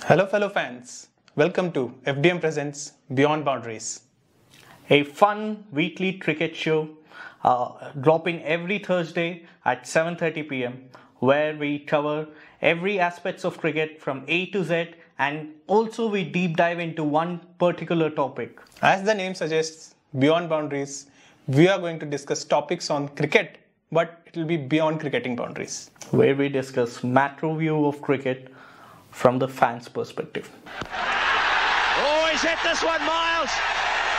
Hello, fellow fans. Welcome to FDM Presents Beyond Boundaries. A fun weekly cricket show dropping every Thursday at 7:30 p.m. where we cover every aspects of cricket from A to Z, and also we deep dive into one particular topic. As the name suggests, Beyond Boundaries, we are going to discuss topics on cricket, but it will be beyond cricketing boundaries. Where we discuss macro view of cricket from the fans' perspective. Oh, he's hit this one, Miles.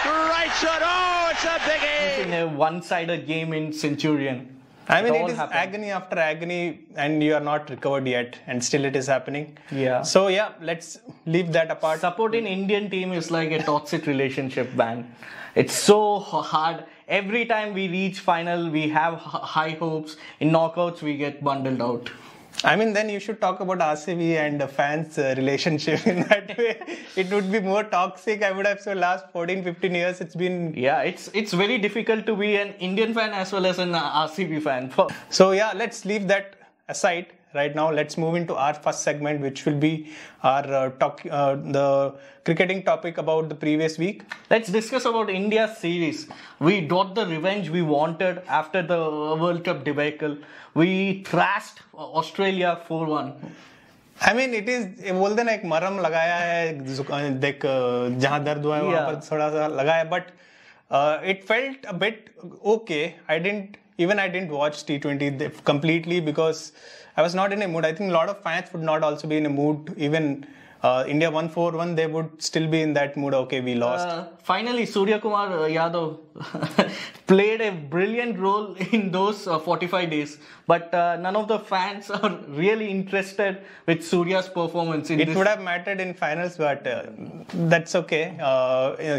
Great shot. Oh, it's a biggie. In a one-sided game in Centurion. I mean, all it is happened. agony after agony, and you are not recovered yet, and still it is happening. Yeah. So, let's leave that apart. Supporting Indian team is like a toxic relationship, man. It's so hard. Every time we reach final, we have high hopes. In knockouts, we get bundled out. I mean, then you should talk about RCB and the fans' relationship in that way. It would be more toxic. I would have said last 14-15 years it's been... Yeah, it's very difficult to be an Indian fan as well as an RCB fan. So let's leave that aside right now. Let's move into our first segment, which will be our the cricketing topic about the previous week. Let's discuss about India's series. We got the revenge we wanted after the World Cup debacle. We thrashed Australia 4-1. I mean, it is बोलते ना एक मरहम लगाया है देख जहाँ दर्द हुआ है वहाँ पर थोड़ा सा लगाया, but it felt a bit okay. I didn't watch T20 completely because I was not in a mood. I think a lot of fans would not also be in a mood. Even India won 4-1, they would still be in that mood. Okay, we lost. Finally, Surya Kumar Yadav played a brilliant role in those 45 days. But none of the fans are really interested with Surya's performance. It would have mattered in finals, but that's okay.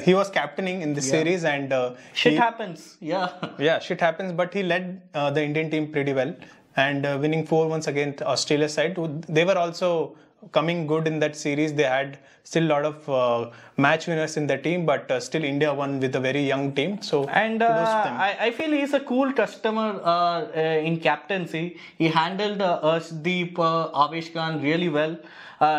He was captaining in the series, and shit happens. Yeah, shit happens. But he led the Indian team pretty well, and winning 4-1 against Australia side. They were also coming good in that series. They had still a lot of match winners in the team, but still India won with a very young team. So I feel he's a cool customer in captaincy. He handled Arshdeep, Avesh Khan really well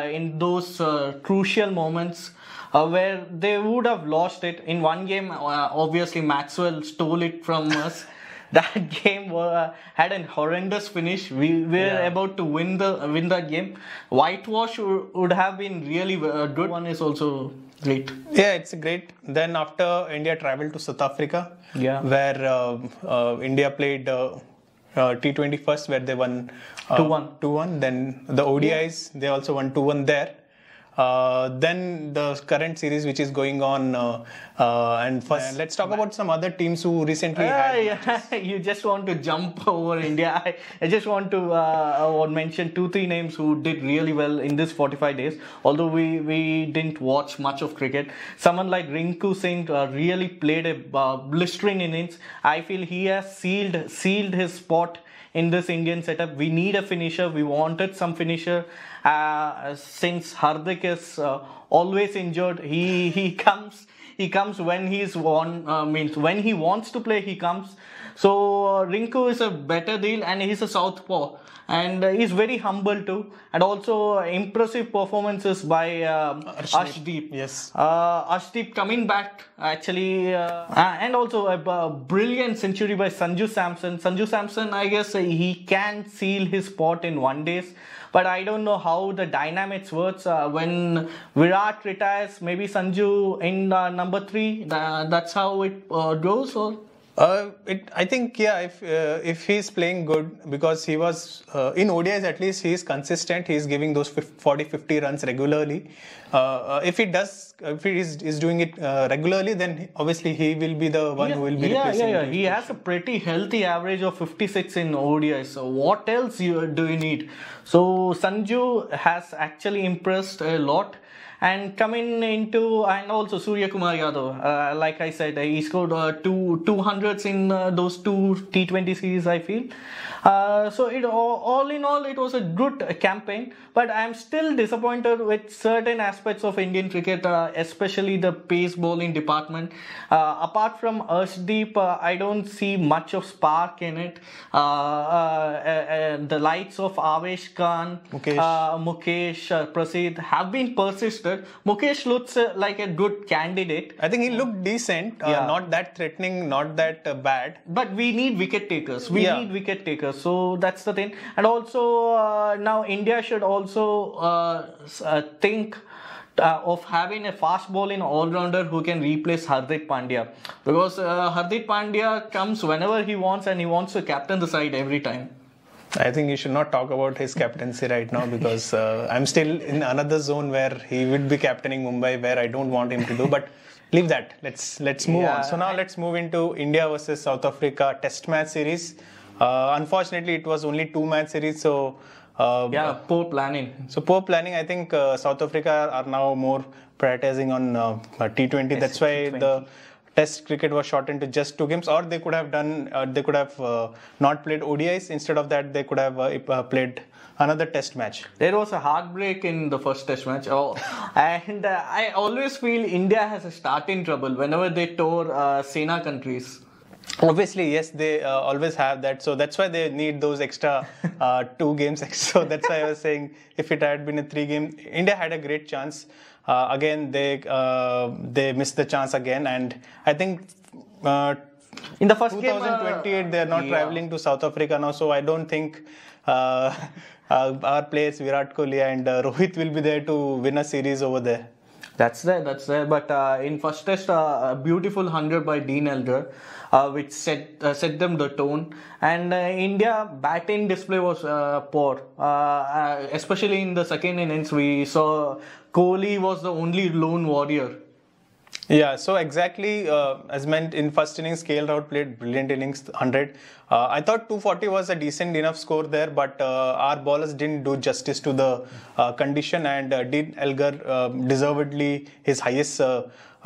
in those crucial moments where they would have lost it. In one game, obviously Maxwell stole it from us. That game had a horrendous finish. We were about to win that game. Whitewash would have been really good. One is also great. Yeah, it's great. Then after India travelled to South Africa, where India played T20 first, where they won 2-1. Then the ODIs, they also won 2-1 there. Then the current series which is going on, and first let's talk about some other teams who recently had you just want to jump over India. I just want to mention 2-3 names who did really well in this 45 days, although we didn't watch much of cricket. Someone like Rinku Singh really played a blistering innings. I feel he has sealed his spot in this Indian setup. We need a finisher. We wanted some finisher. Since Hardik is always injured, he comes when he's means when he wants to play, he comes. So Rinku is a better deal, and he's a southpaw, and he's very humble too, and also impressive performances by Arshdeep. Yes, Arshdeep coming back actually, and also a brilliant century by Sanju Samson. Sanju Samson, I guess he can seal his spot in one days. But I don't know how the dynamics works when Virat retires. Maybe Sanju in number 3. That's how it goes. Or I think if he's playing good, because he was in ODIs at least he's consistent. He's giving those 40-50 runs regularly. If he is doing it regularly, then obviously he will be the one who will be replacing. Yeah. He has a pretty healthy average of 56 in ODIs. So what else do you need? So Sanju has actually impressed a lot. And coming into, and also Surya Kumar Yadav, like I said, he scored 200 wickets in those two T20 series, I feel. So all in all, it was a good campaign, but I am still disappointed with certain aspects of Indian cricket, especially the pace bowling department. Apart from Arshdeep, I don't see much of spark in it. The likes of Avesh Khan, Mukesh, Prasidh have been persisted. Mukesh looks like a good candidate. I think he looked decent, not that threatening, not that bad. But we need wicket takers. We need wicket takers. So that's the thing. And also now India should also think of having a fast bowling all-rounder who can replace Hardik Pandya, because Hardik Pandya comes whenever he wants and he wants to captain the side every time. I think you should not talk about his captaincy right now, because I'm still in another zone where he would be captaining Mumbai, where I don't want him to do. But leave that. Let's move on. So now let's move into India versus South Africa Test match series. Unfortunately, it was only 2-match series, so poor planning. So poor planning. I think South Africa are now more prioritizing on T20. That's why the Test cricket was shortened to just 2 games, or they could have done. They could have not played ODIs. Instead of that, they could have played another Test match. There was a heartbreak in the first Test match. And I always feel India has a starting trouble whenever they tour Sena countries. Obviously, yes, they always have that. So that's why they need those extra 2 games. So that's why I was saying, if it had been a 3-game, India had a great chance. Again, they missed the chance again, and I think in the first 2028 they are not traveling to South Africa now. So I don't think our players Virat Kohli and Rohit will be there to win a series over there. That's there. But in first Test, a beautiful 100 by Dean Elgar, which set them the tone. And India batting display was poor, especially in the second innings. We saw Kohli was the only lone warrior. Yeah, so exactly as meant in first innings, KL Rahul played brilliant innings, 100. I thought 240 was a decent enough score there, but our bowlers didn't do justice to the condition, and Dean Elgar deservedly his highest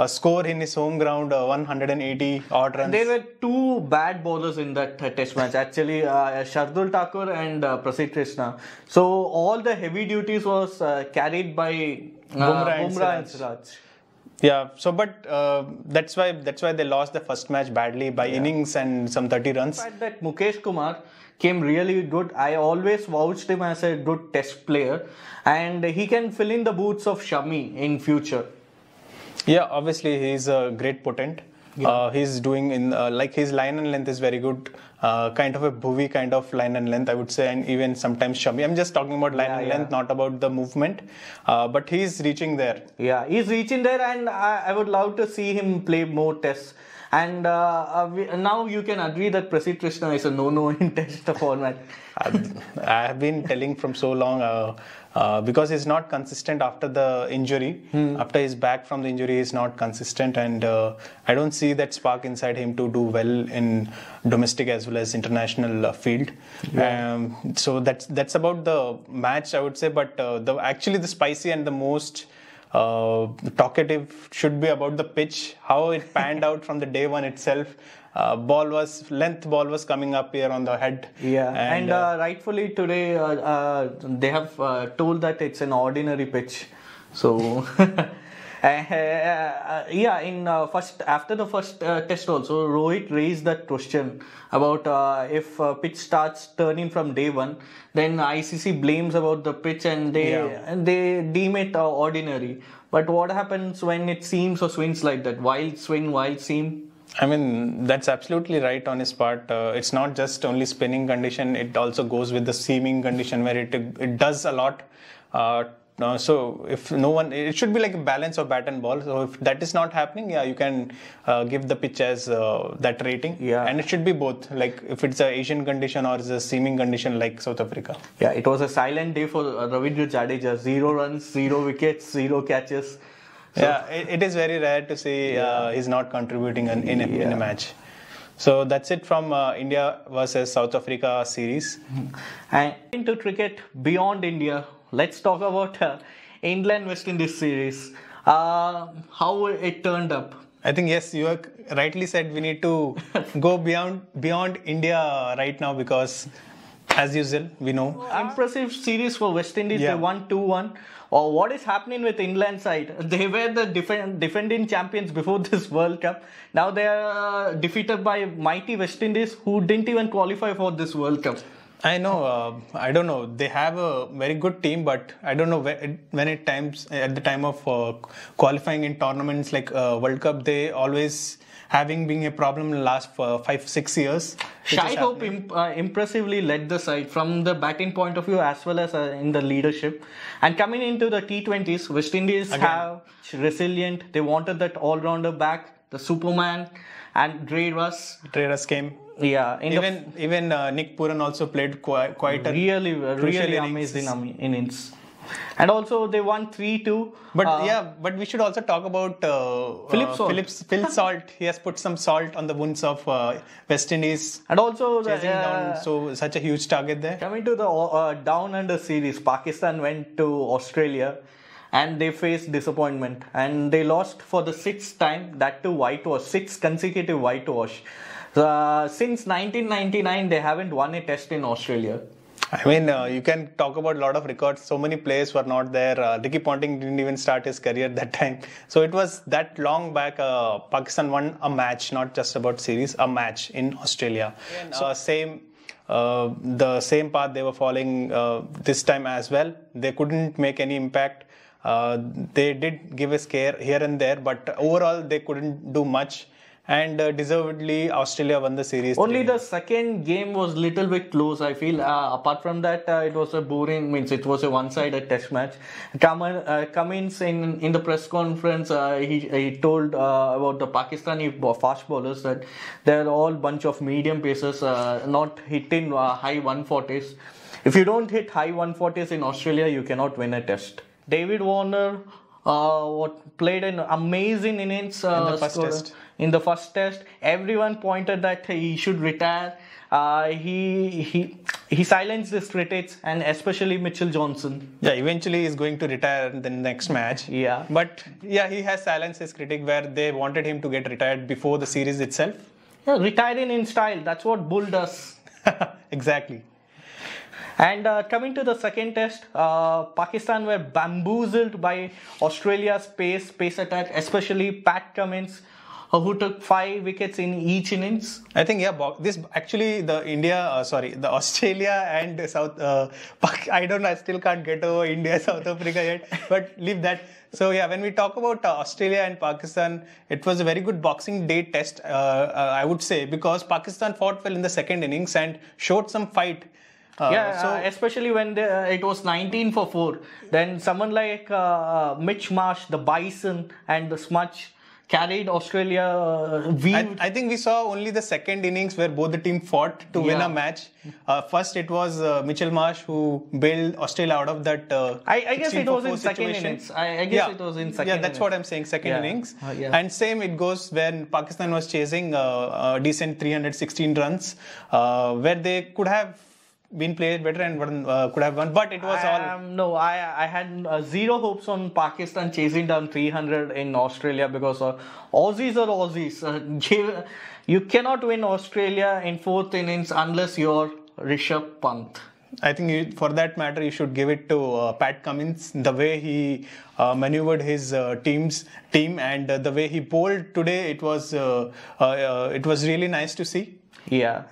score in his home ground, 180 odd runs. There were 2 bad bowlers in that Test match, actually, Shardul Thakur and Prasidh Krishna. So all the heavy duties was carried by Bumrah and Siraj. Yeah, so but that's why they lost the first match badly by innings and some 30 runs. The fact that Mukesh Kumar came really good. I always vouched him as a good Test player, and he can fill in the boots of Shami in future. Yeah, obviously he's a great potent. Yeah. He's doing in like his line and length is very good. Kind of a Bhuvi kind of line and length, I would say, and even sometimes Shami. I'm just talking about line and length, not about the movement. But he's reaching there. Yeah, he's reaching there, and I would love to see him play more Tests. And now you can agree that Prasidh Krishna is a no-no in Test format. I have been telling from so long. Because he's not consistent after the injury. After he's back from the injury, he's not consistent, and I don't see that spark inside him to do well in domestic as well as international field. Yeah. So that's about the match, I would say. But actually the spicy and the most talkative should be about the pitch, how it panned out from the day one itself. Length ball was coming up here on the head. Yeah, and rightfully today they have told that it's an ordinary pitch. So after the first Test also, Rohit raised that question about if pitch starts turning from day one, then ICC blames about the pitch and they deem it ordinary. But what happens when it seems or swings like that? Wild swing, wild seam. I mean, that's absolutely right on his part. It's not just only spinning condition, it also goes with the seaming condition where it does a lot. So if no one, it should be like a balance of bat and ball. So if that is not happening, you can give the pitch as that rating. Yeah. And it should be both, like if it's a Asian condition or it's a seaming condition like South Africa. Yeah, it was a silent day for Ravindra Jadeja. 0 runs, 0 wickets, 0 catches. So, yeah, it is very rare to see he's not contributing in a match. So that's it from India versus South Africa series. And into cricket beyond India, let's talk about England West Indies series. How it turned up. I think yes, you have rightly said we need to go beyond India right now because, as usual, we know. Impressive series for West Indies. Yeah. They won 2-1. Or what is happening with England side? They were the defending champions before this World Cup. Now they are defeated by mighty West Indies, who didn't even qualify for this World Cup. I know. I don't know. They have a very good team, but I don't know when at the time of qualifying in tournaments like World Cup, they always having been a problem in the last 5-6 years. Shai Hope impressively led the side from the batting point of view as well as in the leadership. And coming into the T20s, West Indies have resilient. They wanted that all-rounder back, the Superman, and Dre Russ came. Yeah, even Nick Pooran also played quite a really amazing innings. And also they won 3-2. But we should also talk about Phil Salt. He has put some salt on the wounds of West Indies. And also chasing down such a huge target there. Coming to the down under series, Pakistan went to Australia and they faced disappointment. And they lost for the 6th time, that to whitewash, 6 consecutive whitewash. Since 1999, they haven't won a test in Australia. I mean, you can talk about a lot of records. So many players were not there. Ricky Ponting didn't even start his career that time. So it was that long back. Pakistan won a match, not just about series, a match in Australia. So the same path they were following this time as well. They couldn't make any impact. They did give a scare here and there, but overall they couldn't do much. And deservedly, Australia won the series. Only the second game was little bit close, I feel. Apart from that, it was a boring, it was a one-sided test match. Cummins in the press conference, he told about the Pakistani fast bowlers that they're all bunch of medium pacers, not hitting high 140s. If you don't hit high 140s in Australia, you cannot win a test. David Warner played an amazing innings in the first test. Everyone pointed that he should retire. He silenced his critics, and especially Mitchell Johnson. Yeah, eventually he's going to retire in the next match. Yeah. But yeah, he has silenced his critic where they wanted him to get retired before the series itself. Yeah, retiring in style. That's what Bull does. Exactly. And coming to the second test, Pakistan were bamboozled by Australia's pace attack, especially Pat Cummins, who took 5 wickets in each innings. I think this actually the Australia and South. I still can't get over India South Africa yet, but leave that. So yeah, when we talk about Australia and Pakistan, it was a very good Boxing Day test, I would say, because Pakistan fought well in the second innings and showed some fight. Especially when it was 19 for 4. Then someone like Mitch Marsh, the Bison, and the Smudge carried Australia. I think we saw only the second innings where both the team fought to win a match. First, it was Mitchell Marsh who bailed Australia out of that. I guess it was in second innings. I guess it was in second. Yeah, that's what I'm saying. Second innings. And same it goes when Pakistan was chasing a decent 316 runs, where they could have been played better and could have won, but it was I had zero hopes on Pakistan chasing down 300 in Australia because Aussies are Aussies. You cannot win Australia in 4th innings unless you're Rishabh Pant. I think for that matter, you should give it to Pat Cummins. The way he maneuvered his team and the way he bowled today, it was really nice to see. Yeah,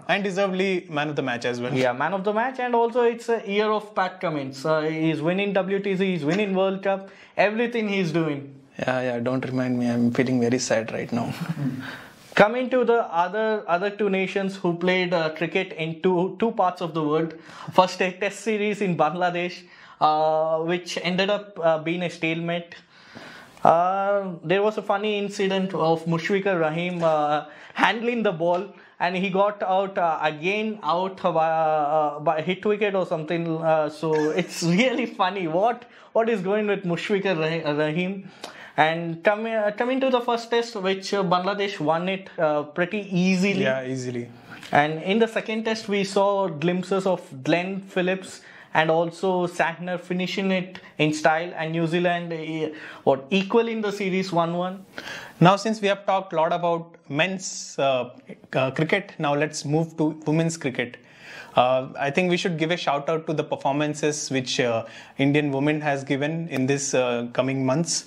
and deservedly man of the match as well. Yeah, man of the match, and also it's a year of Pat Cummins. He's winning WTC, he's winning World Cup, everything he's doing. Yeah, don't remind me. I'm feeling very sad right now. Coming to the other two nations who played cricket in two parts of the world. First, a test series in Bangladesh, which ended up being a stalemate. There was a funny incident of Mushfiqur Rahim handling the ball, and he got out by hit wicket or something. So it's really funny. What is going with Mushfiqur Rahim? And coming to the first test, which Bangladesh won it pretty easily. Yeah, easily. And in the second test, we saw glimpses of Glenn Phillips and also Santner finishing it in style, and New Zealand equal in the series 1-1. Now, since we have talked a lot about men's cricket, now let's move to women's cricket. I think we should give a shout out to the performances which Indian women has given in this coming months.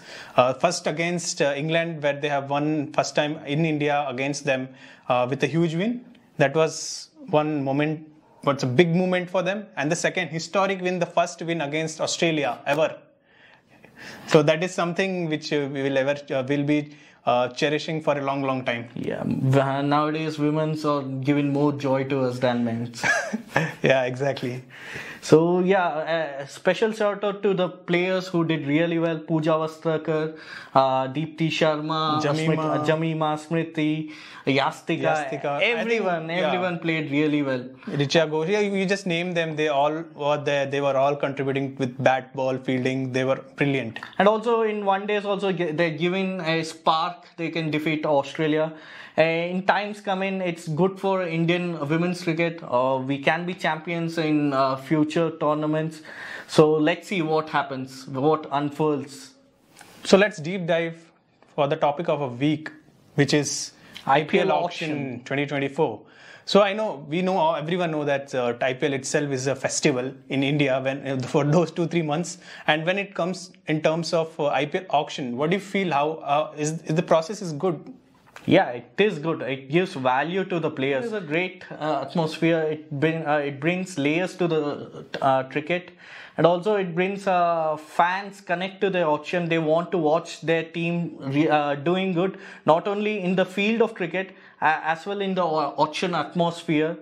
First against England, where they have won first time in India against them with a huge win. That was one moment. What's a big moment for them. And the second historic win, the first win against Australia ever. So that is something which we will be cherishing for a long time. Yeah, nowadays women's are giving more joy to us than men's. Yeah, exactly. So yeah, special shout out to the players who did really well. Pooja Vastrakar, Deepti Sharma, Jamima, Smriti, Yastika. Everyone played really well. Richa Ghosh, you just name them. They all were there. They were all contributing with bat, ball, fielding. They were brilliant. And also in one days, also they're giving a spark. They can defeat Australia. In times coming, it's good for Indian women's cricket. We can be champions in future tournaments. So let's see what happens, what unfolds. So let's deep dive for the topic of a week, which is IPL auction 2024. So everyone know that IPL itself is a festival in India for those 2-3 months. And when it comes in terms of IPL auction, what do you feel? How is the process is good? Yeah, it is good. It gives value to the players. It's a great atmosphere. It brings layers to the cricket, and also it brings fans connect to the auction. They want to watch their team doing good, not only in the field of cricket as well in the auction atmosphere.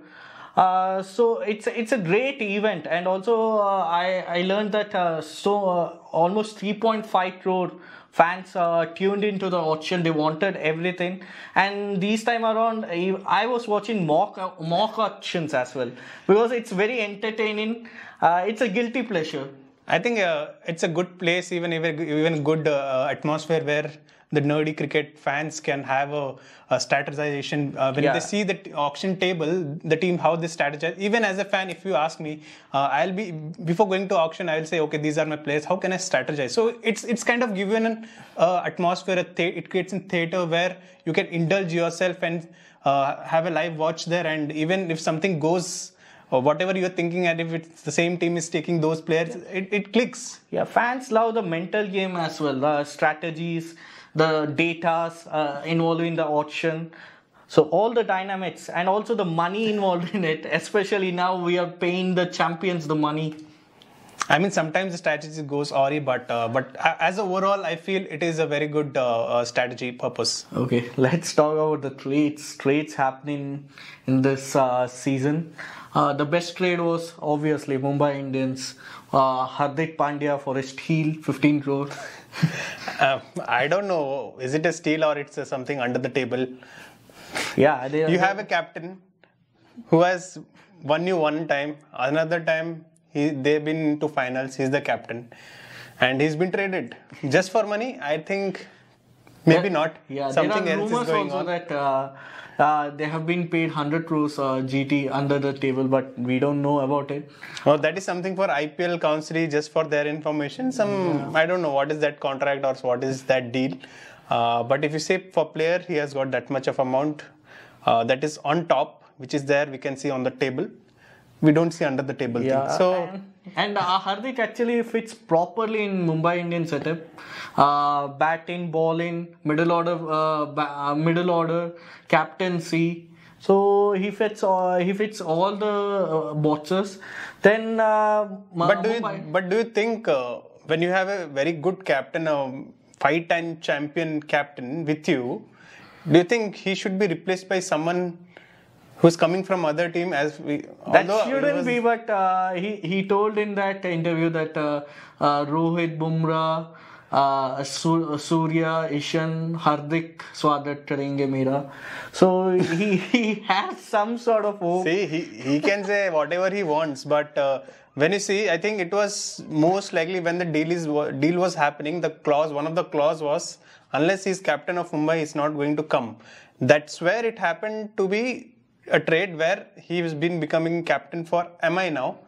So it's a great event, and also I learned that almost 3.5 crore fans tuned into the auction. They wanted everything, and this time around I was watching mock auctions as well, because it's very entertaining. It's a guilty pleasure. I think it's a good place, even good atmosphere where the nerdy cricket fans can have a strategization when they see the auction table, the team, how they strategize. Even as a fan, if you ask me, before going to auction, I'll say, okay, these are my players. How can I strategize? So it's kind of given an atmosphere. It creates a theater where you can indulge yourself and have a live watch there. And even if something goes, or whatever you're thinking, and if it's the same team is taking those players, it clicks. Yeah, fans love the mental game as well, the strategies, the datas involved in the auction. So all the dynamics and also the money involved in it, especially now we are paying the champions the money. I mean, sometimes the strategy goes awry, but as overall, I feel it is a very good strategy purpose. Okay, let's talk about the trades happening in this season. The best trade was obviously Mumbai Indians, Hardik Pandya for a steal, 15 crore. I don't know, is it a steal or it's something under the table? Yeah, you have a captain who has won you one time, another time they've been to finals, he's the captain, and he's been traded just for money. I think maybe not. Yeah, something there are else rumors is going also on. That they have been paid 100 crores GT under the table, but we don't know about it. Oh, that is something for IPL Council, just for their information. I don't know what is that contract or what is that deal. But if you say for player, he has got that much of amount that is on top, which is there, we can see on the table. We don't see under the table thing. So and Hardik actually fits properly in Mumbai Indian setup. Batting, bowling, middle order, captaincy. So he fits all the boxes. Then, but do you think when you have a very good captain, a 5-time champion captain with you, do you think he should be replaced by someone who's coming from other team? That shouldn't be, but he told in that interview that Rohit, Bumrah, Surya, Ishan, Hardik स्वागत करेंगे मेरा. So he has some sort of hope. See, he can say whatever he wants, but when you see, I think it was most likely when the deal was happening, one of the clause was, unless he's captain of Mumbai, he's not going to come. That's where it happened to be a trade where he has been becoming captain for MI now.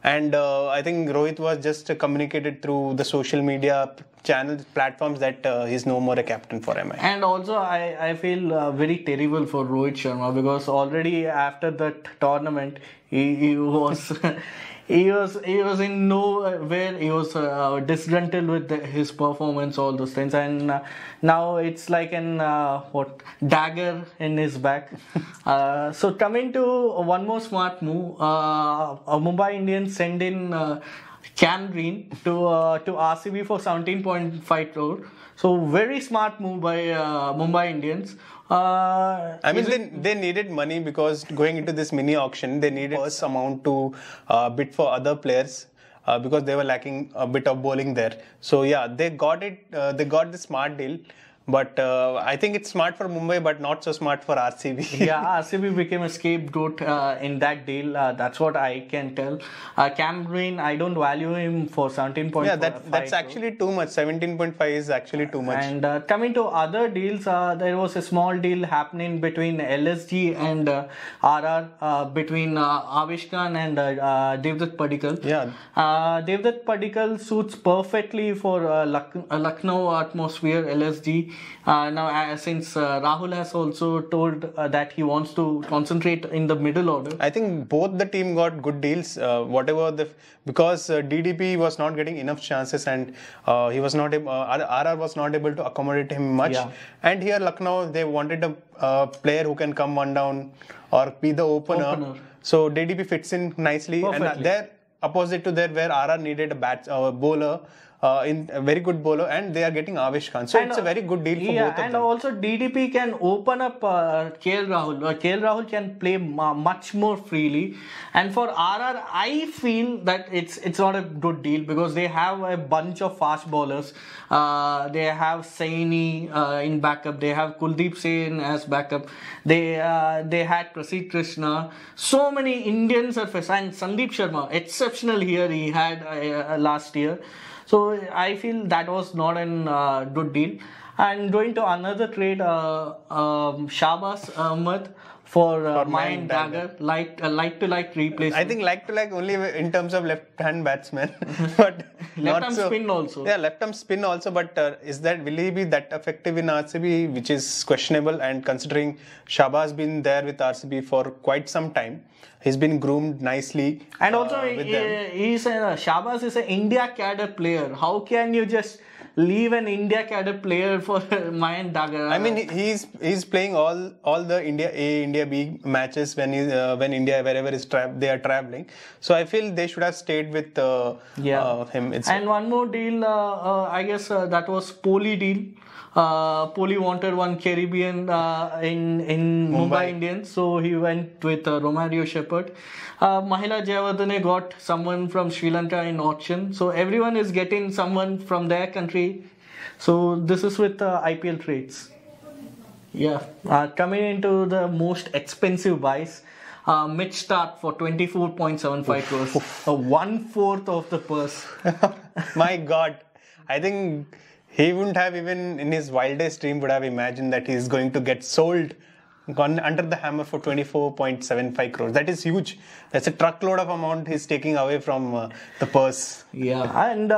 And I think Rohit was just communicated through the social media channels, platforms that he's no more a captain for MI. And also, I feel very terrible for Rohit Sharma because already after that tournament, he was he was in nowhere. He was disgruntled with his performance, all those things, and now it's like an dagger in his back. So coming to one more smart move, Mumbai Indians send in Cam Green to RCB for 17.5 crore. So very smart move by Mumbai Indians. I mean, they needed money because going into this mini auction, they needed first amount to bid for other players because they were lacking a bit of bowling there. So yeah, they got it. They got the smart deal. But I think it's smart for Mumbai, but not so smart for RCB. Yeah, RCB became a scapegoat in that deal. That's what I can tell. Cam Green, I don't value him for 17.5. Yeah, that's actually too much. 17.5 is actually too much. And coming to other deals, there was a small deal happening between LSG and RR, between Avish Khan and Devdutt Padikkal. Yeah. Devdutt Padikkal suits perfectly for Lucknow atmosphere, LSG. Now, since Rahul has also told that he wants to concentrate in the middle order. I think both the team got good deals. Because DDP was not getting enough chances and he was not RR was not able to accommodate him much. Yeah. And here Lucknow, they wanted a player who can come one down or be the opener. So DDP fits in nicely. Perfectly. And there opposite to there where RR needed a bowler. In a very good bowler, and they are getting Avish Khan. So it's a very good deal for both of them. And also DDP can open up KL Rahul. KL Rahul can play much more freely. And for RR, I feel that it's not a good deal because they have a bunch of fast bowlers. They have Saini in backup. They have Kuldeep Sen as backup. They had Prasidh Krishna. So many Indian surface and Sandeep Sharma, exceptional here he had last year. So I feel that was not a good deal. And going to another trade, Shahbaz Ahmed for Mayank Dagger, like to replacement. I think like to like only in terms of left-hand batsman, but left-arm spin also. Yeah, left-arm spin also. But will he be that effective in RCB, which is questionable? And considering Shahbaz been there with RCB for quite some time. He's been groomed nicely. And also, Shahbaz is an India cadre player. How can you just leave an India cadre player for Mayank Dagger? I mean, he's playing all the India A, India B matches when India wherever they are traveling. So I feel they should have stayed with him. And one more deal, I guess that was Kohli deal. Kohli wanted one Caribbean in Mumbai Indians, so he went with Romario Shepherd. Mahela Jayawardene got someone from Sri Lanka in auction, so everyone is getting someone from their country. So this is with IPL trades. Yeah, coming into the most expensive buys. Mitch Starc for 24.75 crores, 1/4 of the purse. My God, I think he wouldn't have even in his wildest dream would have imagined that he's going to get sold under the hammer for 24.75 crores. That is huge. That's a truckload of amount he's taking away from the purse. Yeah, and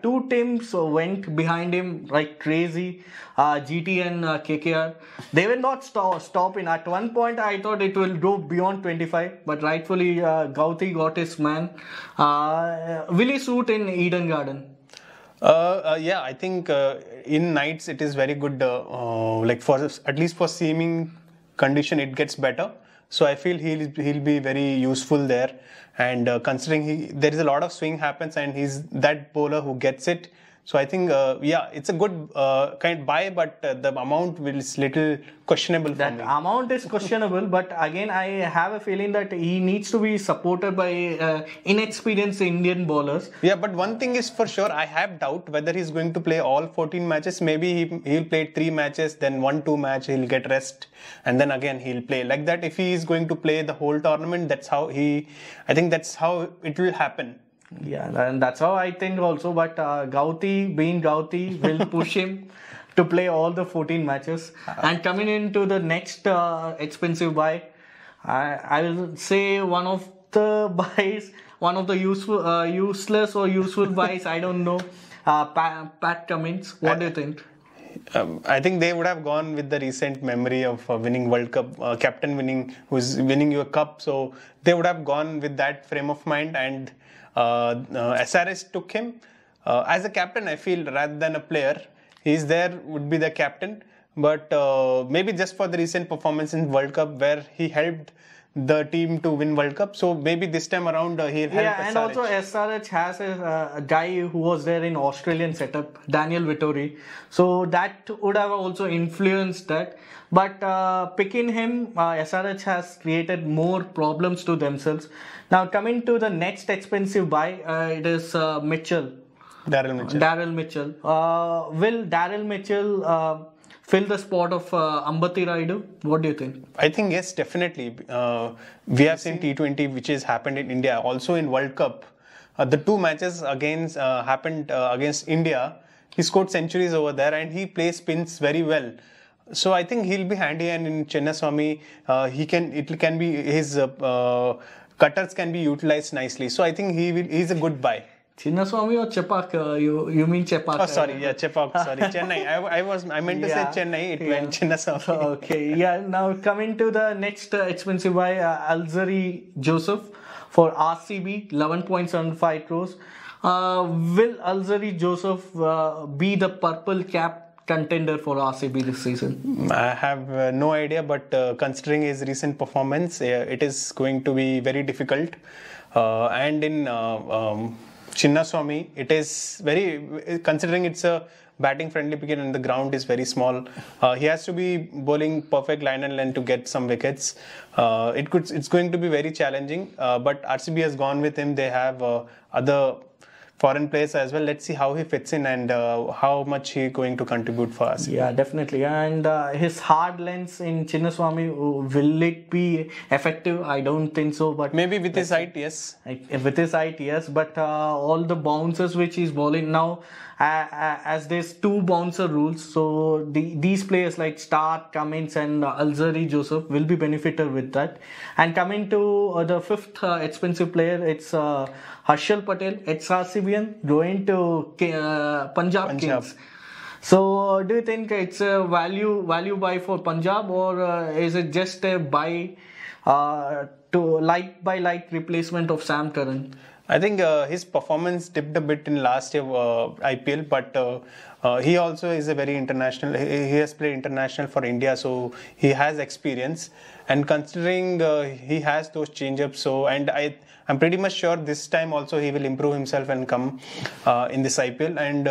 two teams went behind him like crazy. GT and KKR. They will not stopping. At one point, I thought it will go beyond 25, but rightfully, Gauti got his man. Will he suit in Eden Garden? I think in nights it is very good. At least for seaming condition, it gets better. So I feel he'll be very useful there. And considering there is a lot of swing happens, and he's that bowler who gets it. So I think it's a good kind of buy, but the amount is little questionable. That amount is questionable, but again I have a feeling that he needs to be supported by inexperienced Indian bowlers. Yeah, but one thing is for sure, I have doubt whether he's going to play all 14 matches. Maybe he'll play 3 matches, then 1-2 match he'll get rest, and then again he'll play like that. If he is going to play the whole tournament, I think that's how it will happen. Yeah, and that's how I think also. But Gauti, being Gauti, will push him to play all the 14 matches. And coming into the next expensive buy, I will say one of buys, one of the useless or useful buys, I don't know. Pat Cummins, what do you think? I think they would have gone with the recent memory of winning World Cup, captain who's winning you a cup. So they would have gone with that frame of mind, and SRS took him as a captain. I feel rather than a player, he's there would be the captain. But maybe just for the recent performance in World Cup where he helped the team to win World Cup. So maybe this time around he'll help SRH. And also SRH has a guy who was there in Australian setup, Daniel Vittori. So that would have also influenced that. But picking him, SRH has created more problems to themselves. Now coming to the next expensive buy, it is Mitchell. Daryl Mitchell. Will Daryl Mitchell fill the spot of Ambati Raidu? What do you think? I think yes, definitely. We have seen T20 which has happened in India. Also in World Cup, the two matches happened against India. He scored centuries over there and he plays spins very well. So I think he'll be handy, and in Chinnaswamy, his cutters can be utilized nicely. So I think he's a good buy. Chinnaswamy or Chepak? You mean Chepak? Oh, sorry. Yeah, Chepak. Sorry. Chennai. I meant to say Chennai. It went Chinnaswamy. Okay. Yeah. Now coming to the next expensive buy, Alzari Joseph for RCB, 11.75 crores. Will Alzari Joseph be the purple cap contender for RCB this season? I have no idea, but considering his recent performance, it is going to be very difficult. And in Chinnaswamy, it is very, considering it's a batting friendly wicket and the ground is very small, he has to be bowling perfect line and length to get some wickets. It's going to be very challenging, but RCB has gone with him. They have other foreign players as well. Let's see how he fits in and how much he going to contribute for us. Yeah, definitely. And his hard lens in Chinnaswamy, will it be effective? I don't think so. But maybe with his height, yes. With his height, yes. But all the bouncers which he's bowling now, as there's two bouncer rules, so these players like Starc, Cummins and Alzari Joseph will be benefited with that. And coming to the fifth expensive player, it's Harshal Patel, ex-RCBian, going to Punjab Kings. So do you think it's a value buy for Punjab, or is it just a buy to like replacement of Sam Curran? I think his performance dipped a bit in last year IPL, but he also is a very international. He has played international for India, so he has experience. And considering he has those change-ups, so and I'm pretty much sure this time also he will improve himself and come in this IPL, and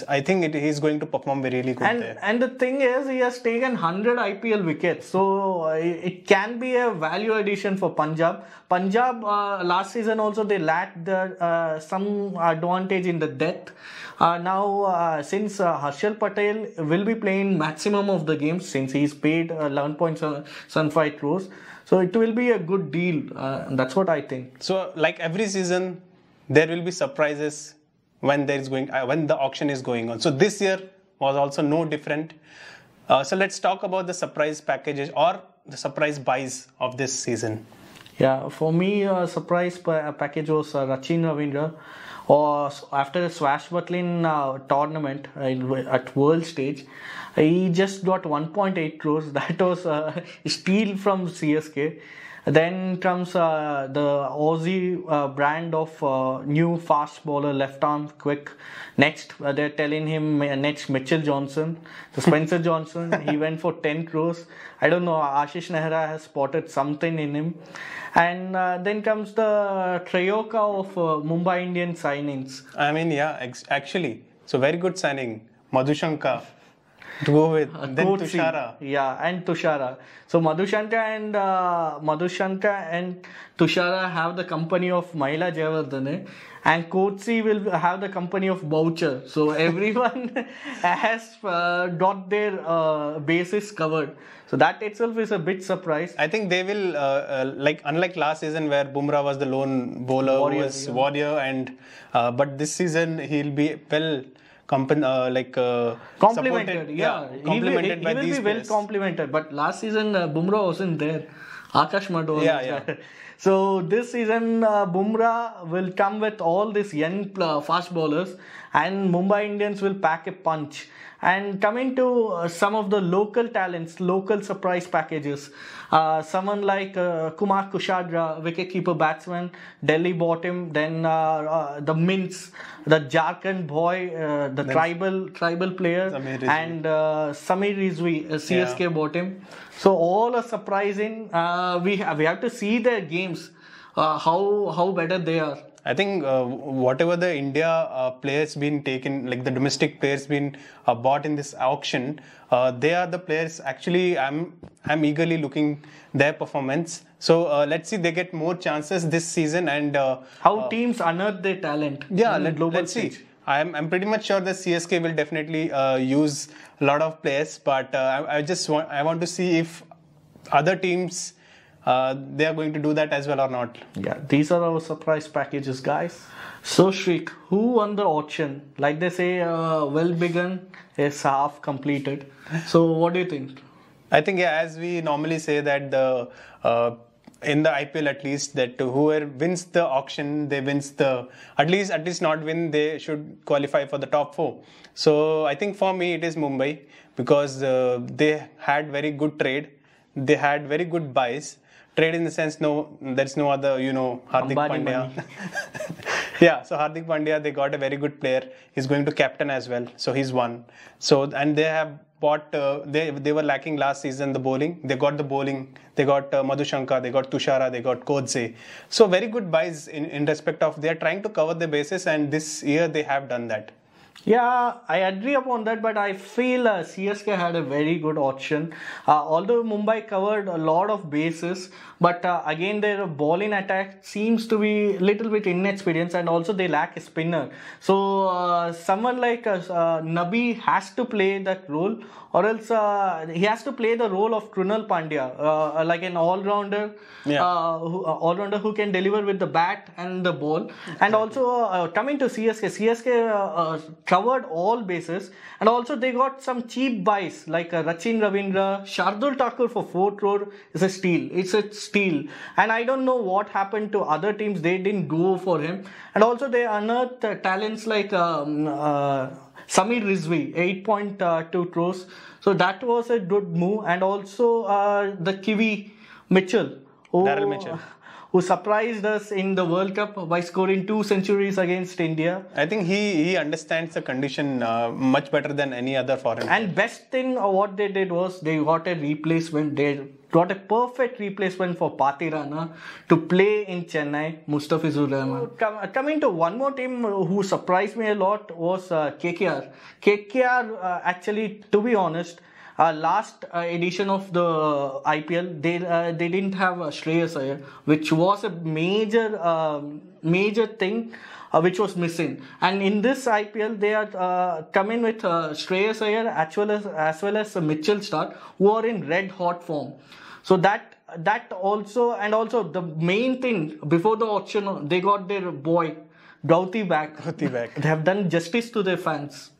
I think he's going to perform really good there. And the thing is, he has taken 100 IPL wickets, so it can be a value addition for Punjab. Punjab last season also they lacked some advantage in the depth. Now since Harshal Patel will be playing maximum of the games, since he's paid 11.75 crores. So it will be a good deal. That's what I think. So like every season, there will be surprises when when the auction is going on. So this year was also no different. So let's talk about the surprise packages or the surprise buys of this season. Yeah, for me, surprise package was Rachin Ravindra. Or after a swashbuckling tournament at world stage, he just got 1.8 crores. That was a steal from CSK. Then comes the Aussie brand of new fast bowler, left arm quick. Next, they're telling him next Mitchell Johnson, the Spencer Johnson. He went for 10 crores. I don't know. Ashish Nehra has spotted something in him. And then comes the Trayoka of Mumbai Indians signings. I mean, yeah, actually, so very good signing, Madhushanka. To go with, then Tushara. Yeah, and Tushara. So Madhushanka and Tushara have the company of Mahila Jayawardene, and Kotsi will have the company of Boucher. So everyone has got their bases covered. So that itself is a bit surprise. I think they will, unlike last season where Bumrah was the lone bowler, warrior, and but this season he'll be well. Complimented, complimented by these will be well complimented. But last season Bumrah wasn't there. Akash Madhav was there. So this season, Bumrah will come with all these young fast bowlers, and Mumbai Indians will pack a punch. And coming to some of the local talents, local surprise packages, someone like Kumar Kushadra, wicketkeeper batsman, Delhi bought him. Then the Mints, the Jharkhand boy, the tribal player, and Samir Rizvi, CSK bought him. So all are surprising. We have to see their games, how better they are. I think whatever the India players been taken, like the domestic players been bought in this auction, they are the players. Actually, I'm eagerly looking their performance. So let's see, they get more chances this season, and how teams unearth their talent. Yeah, let's see. I'm pretty much sure that CSK will definitely use a lot of players, but I want to see if other teams. They are going to do that as well or not. Yeah, these are our surprise packages, guys. So Shrik, who won the auction? Like they say, well begun is half completed. So what do you think? I think, yeah, as we normally say that the in the IPL at least, that whoever wins the auction, they wins the at least not win, they should qualify for the top 4. So I think for me it is Mumbai, because they had very good trade, they had very good buys. Trade in the sense, there's no other, Hardik Pandya. Yeah, so Hardik Pandya, they got a very good player. He's going to captain as well, so he's one. So, and they have bought, they were lacking last season the bowling. They got the bowling. They got Madhushanka, they got Tushara, they got Kodse. So very good buys in respect of, they are trying to cover the bases, and this year they have done that. Yeah, I agree upon that, but I feel CSK had a very good auction. Although Mumbai covered a lot of bases, but again their bowling attack seems to be a little bit inexperienced, and also they lack a spinner. So someone like Nabi has to play that role, or else he has to play the role of Krunal Pandya, like an all-rounder, who can deliver with the bat and the ball. And also coming to CSK covered all bases, and also they got some cheap buys like Rachin Ravindra, Shardul Thakur for 4 crore is a steal. It's a steal, and I don't know what happened to other teams. They didn't go for him, and also they unearthed talents like Samir Rizvi, 8.2 crores. So that was a good move, and also the Kiwi Mitchell, Daryl Mitchell, who surprised us in the World Cup by scoring 2 centuries against India. I think he understands the condition much better than any other foreign player. And best thing what they did was they got a replacement. They got a perfect replacement for Patirana to play in Chennai, Mustafizur Rahman. Coming to one more team who surprised me a lot was KKR. KKR actually, to be honest, last edition of the IPL, they didn't have Shreyas Iyer, which was a major thing which was missing. And in this IPL, they are coming with Shreyas Iyer as well as Mitchell Starc, who are in red hot form. So that also, and also the main thing before the auction, they got their boy Gauti back. They have done justice to their fans.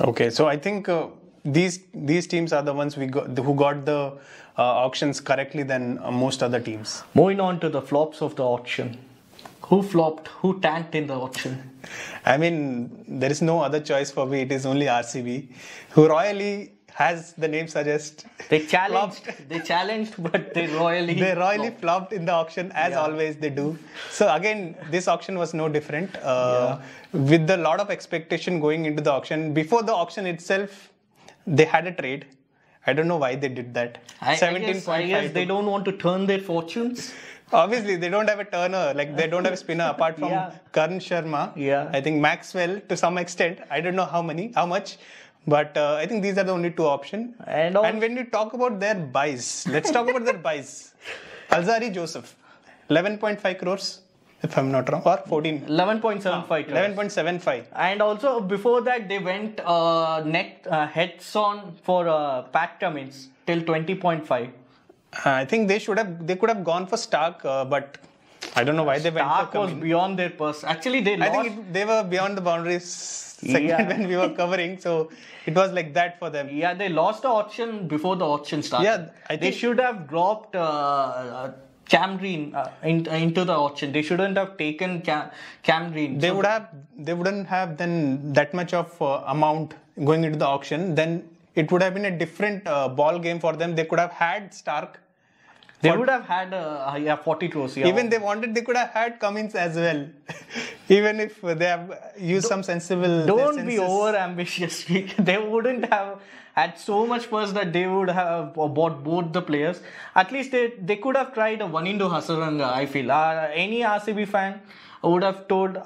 Okay, so I think these teams are the ones who got the auctions correctly than most other teams. Moving on to the flops of the auction. Who flopped? Who tanked in the auction? I mean, there is no other choice for me. It is only RCB, who royally, as the name suggests, they challenged, but they royally flopped in the auction, as always they do. So again, this auction was no different. With a lot of expectation going into the auction. Before the auction itself, they had a trade. I don't know why they did that. I guess they don't want to turn their fortunes. Obviously, they don't have a turner, like they don't have a spinner apart from Karan Sharma. I think Maxwell to some extent. I don't know how much. But I think these are the only 2 options. And when you talk about their buys, let's talk about their buys. Alzari Joseph, 11.5 crores, if I'm not wrong, or 14. 11.75 crores. 11.75. And also before that, they went heads on for Pat Cummins till 20.5. I think they could have gone for Starc, but I don't know why they went for Starc was beyond their purse. Actually, they lost. I think they were beyond the boundaries segment when we were covering, so it was like that for them. They lost the auction before the auction started. I think they should have dropped Cam Green into the auction. They shouldn't have taken Cam Green. They wouldn't have then that much of amount going into the auction. Then it would have been a different ball game for them. They could have had Starc. They would have had 40 crores. Yeah. Even they could have had Cummins as well. Even if they have used some sensible. Don't be over ambitious. They wouldn't have had so much purse that they would have bought both the players. At least they could have tried a Vanindo Hasaranga, I feel. Any RCB fan would have told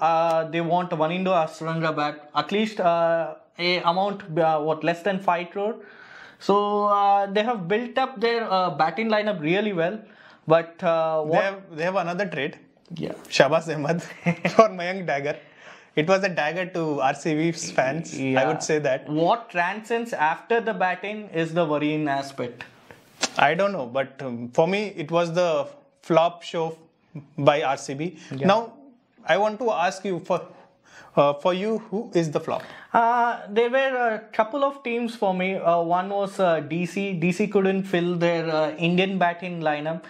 they want a Vanindo Hasaranga bat. At least a amount, less than 5 crore. So they have built up their batting lineup really well. But they have another trade. Yeah. Shabaz Ahmed for Mayank Dagger. It was a dagger to RCB fans. Yeah. I would say that. What transcends after the batting is the worrying aspect. I don't know, but for me, it was the flop show by RCB. Yeah. Now, I want to ask you, for you, who is the flop? There were a couple of teams for me. One was DC. DC couldn't fill their Indian batting lineup,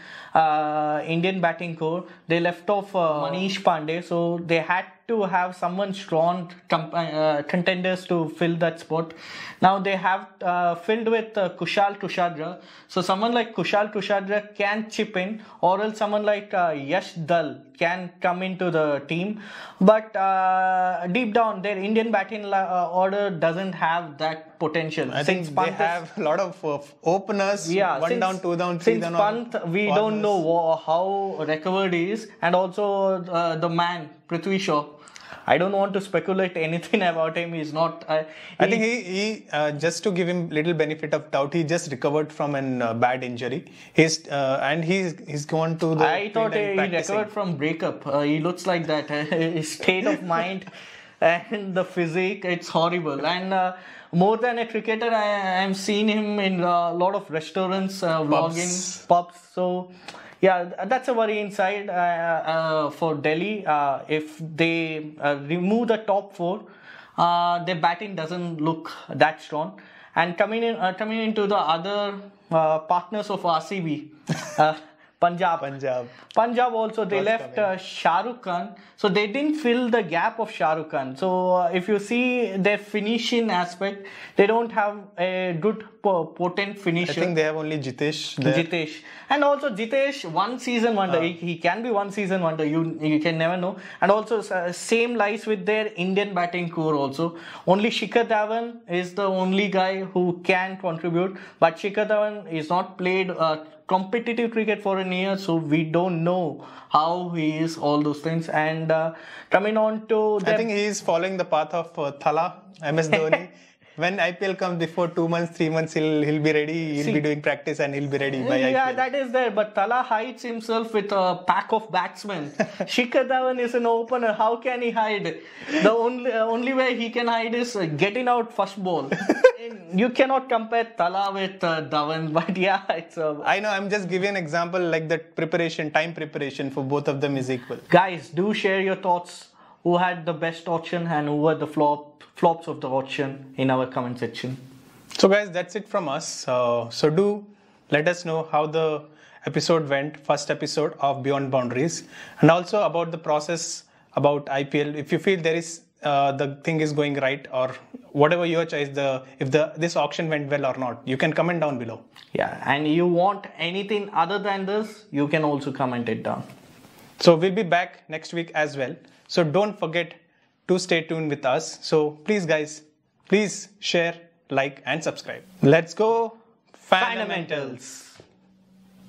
Indian batting core. They left off Manish Pandey, so they had to have someone strong contenders to fill that spot. Now they have filled with Kushal Tushadra. So someone like Kushal Tushadra can chip in, or else someone like Yash Dal can come into the team. But deep down, their Indian batting order doesn't have that potential. I think they have a lot of openers. Yeah, 1 down, 2 down, 3 down. Since Pant, we don't know how recovered he is, and also the man Prithvi Shaw. I don't want to speculate anything about him. He's not. I think he just to give him little benefit of doubt, he just recovered from a bad injury. He's gone to the. I thought he recovered from breakup. He looks like that. His state of mind and the physique, it's horrible. And more than a cricketer, I am seeing him in a lot of restaurants, vlogging, pubs. So. Yeah, that's a worry inside for Delhi. If they remove the top 4, their batting doesn't look that strong. And coming into the other partners of RCB, Punjab also, they left Shah Rukh Khan. So they didn't fill the gap of Shah Rukh Khan. So if you see their finishing aspect, they don't have a good potent finisher. I think they have only Jitesh there. Jitesh. And also Jitesh, one season wonder. He can be one season wonder. You can never know. And also same lies with their Indian batting core also. Only Shikhar Dhawan is the only guy who can contribute. But Shikhar Dhawan is not played competitive cricket for a year, so we don't know how he is, all those things. And coming on to I think he is following the path of Thala, MS Dhoni. When IPL comes before 2 months, 3 months, he'll be ready. He'll be doing practice and he'll be ready by IPL. Yeah, that is there. But Thala hides himself with a pack of batsmen. Shikhar Dhawan is an opener. How can he hide? The only way he can hide is getting out first ball. You cannot compare Thala with Dhawan. But yeah, it's I know. I'm just giving an example, like that time preparation for both of them is equal. Guys, do share your thoughts. Who had the best auction and who were the flops of the auction in our comment section. So guys, that's it from us. So do let us know how the episode went, first episode of Beyond Boundaries, and also about the process about IPL. If you feel there is the thing is going right, or whatever your choice, if this auction went well or not, you can comment down below. Yeah, and you want anything other than this, you can also comment it down. So we'll be back next week as well. So don't forget to stay tuned with us. So please guys, please share, like and subscribe. Let's go Fundamentals.